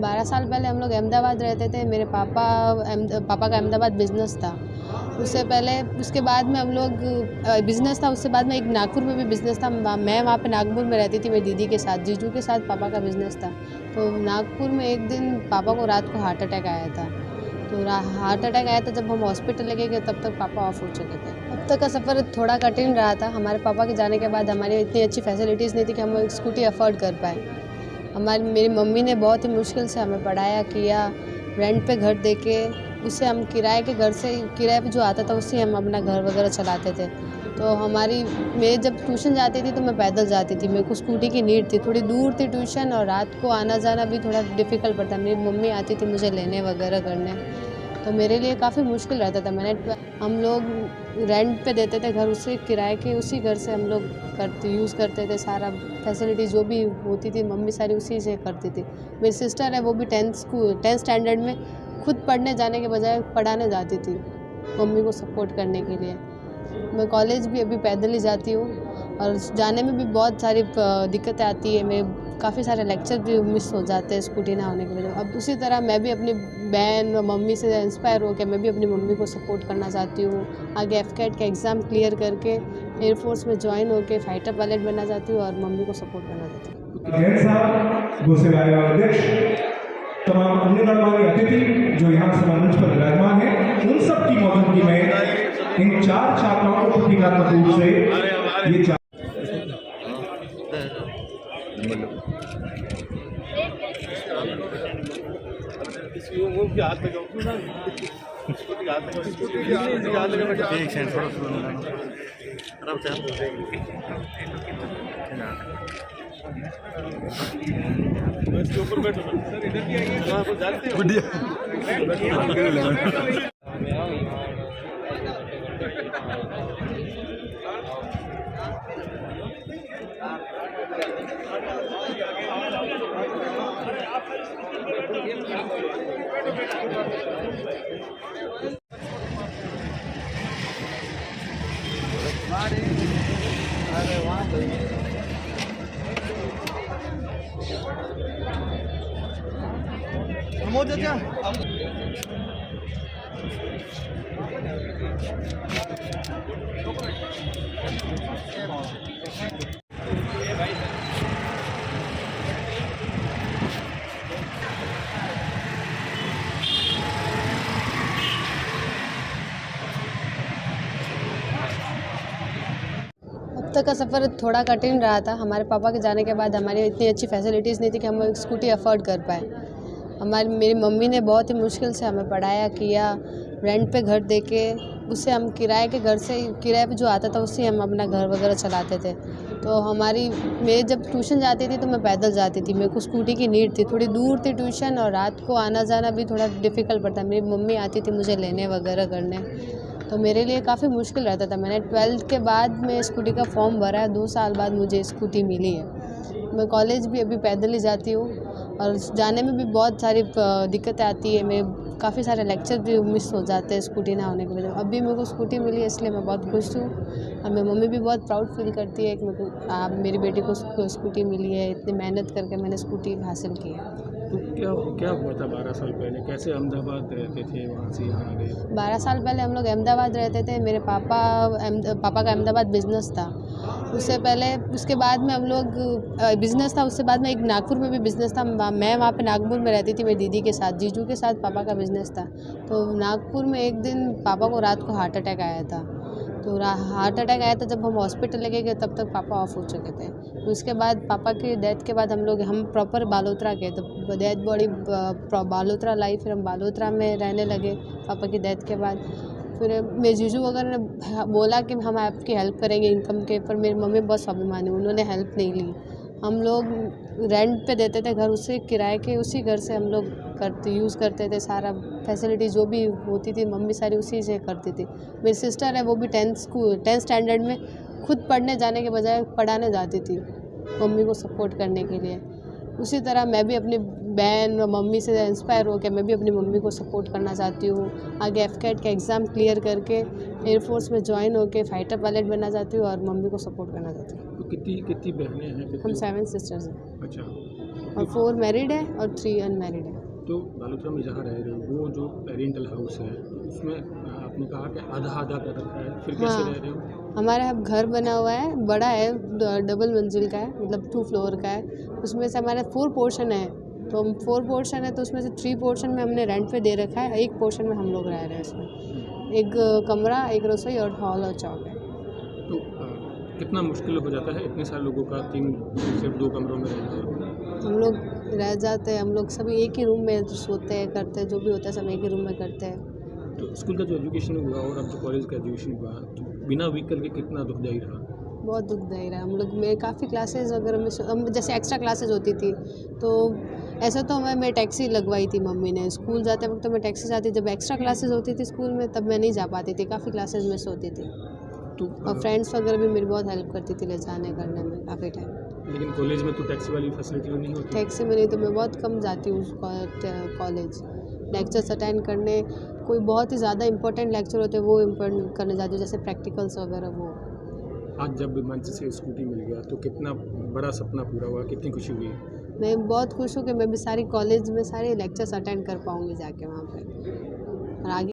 12 साल पहले हम लोग अहमदाबाद रहते थे। मेरे पापा का अहमदाबाद बिज़नेस था। उससे पहले उसके बाद में हम लोग बिज़नेस था, उससे बाद में एक नागपुर में भी बिज़नेस था। मैं वहाँ पे नागपुर में रहती थी मेरी दीदी के साथ, जीजू के साथ पापा का बिज़नेस था। तो नागपुर में एक दिन पापा को रात को हार्ट अटैक आया था। तो हार्ट अटैक आया था, जब हम हॉस्पिटल लेके गए तब तक पापा ऑफ हो चुके थे। अब तक का सफ़र थोड़ा कठिन रहा था। हमारे पापा के जाने के बाद हमारी इतनी अच्छी फैसिलिटीज़ नहीं थी कि हम एक स्कूटी अफोर्ड कर पाए। मेरी मम्मी ने बहुत ही मुश्किल से हमें पढ़ाया किया, रेंट पे घर देके, उससे हम किराए के घर से किराए पे जो आता था उससे हम अपना घर वगैरह चलाते थे। तो मैं जब ट्यूशन जाती थी तो मैं पैदल जाती थी, मेरे को स्कूटी की नीड थी। थोड़ी दूर थी ट्यूशन और रात को आना जाना भी थोड़ा डिफ़िकल्ट पड़ता। मेरी मम्मी आती थी मुझे लेने वगैरह करने, तो मेरे लिए काफ़ी मुश्किल रहता था। हम लोग रेंट पे देते थे घर, उसी किराए के उसी घर से हम लोग यूज़ करते थे। सारा फैसिलिटी जो भी होती थी मम्मी सारी उसी से करती थी। मेरी सिस्टर है, वो भी 10th स्टैंडर्ड में खुद पढ़ने जाने के बजाय पढ़ाने जाती थी मम्मी को सपोर्ट करने के लिए। मैं कॉलेज भी अभी पैदल ही जाती हूँ और जाने में भी बहुत सारी दिक्कतें आती है। मैं काफ़ी सारे लेक्चर भी मिस हो जाते हैं स्कूटी ना होने की वजह से। अब उसी तरह मैं भी अपनी बहन और मम्मी से इंस्पायर होकर मैं भी अपनी मम्मी को सपोर्ट करना चाहती हूँ। आगे एफकेट का एग्ज़ाम क्लियर करके एयरफोर्स में ज्वाइन होकर फाइटर पायलट बनना चाहती हूँ और मम्मी को सपोर्ट करना चाहती हूँ। जैन साहब, गोसेवाड़े वाले अध्यक्ष, तमाम अन्य गणमान्य अतिथि जो यहाँ से मंच पर विराजमान हैं, उन सब की मौजूदगी में इन 4 छात्राओं को प्रतीकात्मक रूप से ये ऊपर बैठो सर, इधर भी आइए। अब तक का सफ़र थोड़ा कठिन रहा था। हमारे पापा के जाने के बाद हमारी इतनी अच्छी फैसिलिटीज़ नहीं थी कि हम एक स्कूटी अफोर्ड कर पाए। मेरी मम्मी ने बहुत ही मुश्किल से हमें पढ़ाया किया, रेंट पे घर देके, उससे हम किराए के घर से किराए पे जो आता था उससे हम अपना घर वगैरह चलाते थे। तो मैं जब ट्यूशन जाती थी तो मैं पैदल जाती थी, मेरे को स्कूटी की नीड थी। थोड़ी दूर थी ट्यूशन और रात को आना जाना भी थोड़ा डिफ़िकल्ट पड़ता। मेरी मम्मी आती थी मुझे लेने वगैरह करने, तो मेरे लिए काफ़ी मुश्किल रहता था। मैंने 12th के बाद में स्कूटी का फॉर्म भरा है, 2 साल बाद मुझे स्कूटी मिली है। मैं कॉलेज भी अभी पैदल ही जाती हूँ और जाने में भी बहुत सारी दिक्कतें आती है। मैं काफ़ी सारे लेक्चर भी मिस हो जाते हैं स्कूटी ना होने की वजह से। अभी मेरे को स्कूटी मिली है इसलिए मैं बहुत खुश हूँ और मेरी मम्मी भी बहुत प्राउड फील करती है कि मेरी बेटी को स्कूटी मिली है। इतनी मेहनत करके मैंने स्कूटी हासिल की है। तो क्या हुआ था 12 साल पहले? कैसे अहमदाबाद रहते थे, वहाँ से यहाँ आ गए? 12 साल पहले हम लोग अहमदाबाद रहते थे। मेरे पापा का अहमदाबाद बिज़नेस था। उसके बाद में हम लोग बिज़नेस था, उससे बाद में एक नागपुर में भी बिज़नेस था। मैं वहाँ पे नागपुर में रहती थी मेरी दीदी के साथ, जीजू के साथ पापा का बिज़नेस था। तो नागपुर में एक दिन पापा को रात को हार्ट अटैक आया था। तो हार्ट अटैक आया था, जब हम हॉस्पिटल लेके गए तब तक पापा ऑफ हो चुके थे। तो उसके बाद पापा की डेथ के बाद हम प्रॉपर बालोतरा गए, तो डेथ बॉडी बालोतरा लाई, फिर हम बालोतरा में रहने लगे पापा की डेथ के बाद। फिर मेरे जीजू वगैरह ने बोला कि हम आपकी हेल्प करेंगे इनकम के, पर मेरी मम्मी बहुत स्वाभिमानी, उन्होंने हेल्प नहीं ली। हम लोग रेंट पे देते थे घर, उसी किराए के उसी घर से हम लोग यूज़ करते थे। सारा फैसिलिटी जो भी होती थी मम्मी सारी उसी से करती थी। मेरी सिस्टर है, वो भी 10th स्टैंडर्ड में खुद पढ़ने जाने के बजाय पढ़ाने जाती थी मम्मी को सपोर्ट करने के लिए। उसी तरह मैं भी अपनी बहन और मम्मी से इंस्पायर होकर मैं भी अपनी मम्मी को सपोर्ट करना चाहती हूँ। आगे एफकेट का एग्ज़ाम क्लियर करके एयरफोर्स में ज्वाइन होकर फाइटर पायलट बनना चाहती हूँ और मम्मी को सपोर्ट करना चाहती हूँ। तो कितनी कितनी बहनें हैं? हम 7 सिस्टर्स हैं। अच्छा। और 4 मैरिड है और 3 अनमैरिड है। तो बालोतरा में जहाँ रह रहे हो वो जो पेरेंटल हाउस है उसमें आपने कहा कि आधा आधा कर रखा है, फिर कैसे हाँ, रह रहे हो? हमारा अब घर बना हुआ है, बड़ा है, डबल मंजिल का है, मतलब 2 फ्लोर का है। उसमें से हमारा 4 पोर्शन है, तो हम 4 पोर्शन है तो उसमें से 3 पोर्शन में हमने रेंट पे दे रखा है, 1 पोर्शन में हम लोग रह रहे हैं उसमें। एक कमरा, एक रसोई और हॉल और चौक है। तो कितना मुश्किल हो जाता है इतने सारे लोगों का सिर्फ 2 कमरों में रहना? हम लोग रह जाते हैं, हम लोग सभी एक ही रूम में सोते हैं, करते हैं, जो भी होता है सब एक ही रूम में करते हैं। तो स्कूल का जो एजुकेशन हुआ और अब जो कॉलेज का एजुकेशन हुआ तो बिना व्हीकल के कितना दुखदायी रहा? बहुत दुखदायी रहा। हम लोग मेरे काफ़ी क्लासेस वगैरह में हम जैसे एक्स्ट्रा क्लासेस होती थी तो ऐसा तो मैं टैक्सी लगवाई थी मम्मी ने। स्कूल जाते वक्त तो मैं टैक्सी से आती, जब एक्स्ट्रा क्लासेस होती थी स्कूल में तब मैं नहीं जा पाती थी, काफ़ी क्लासेस मिस होती थी। तो और फ्रेंड्स वगैरह भी मेरी बहुत हेल्प करती थी ले जाने करने में काफ़ी टाइम। लेकिन कॉलेज में तो टैक्सी वाली फैसिलिटी नहीं होती? टैक्सी में नहीं तो मैं बहुत कम जाती हूँ कॉलेज लेक्चर्स अटेंड करने। कोई बहुत ही ज़्यादा इंपॉर्टेंट लेक्चर होते हैं वो इम्पोर्टेंट करने जाती हूँ, जैसे प्रैक्टिकल्स वगैरह वो। आज जब मंच से स्कूटी मिल गया तो कितना बड़ा सपना पूरा हुआ, कितनी खुशी हुई? मैं बहुत खुश हूँ कि मैं भी सारी कॉलेज में सारे लेक्चर्स अटेंड कर पाऊँगी जाके वहाँ पे और आगे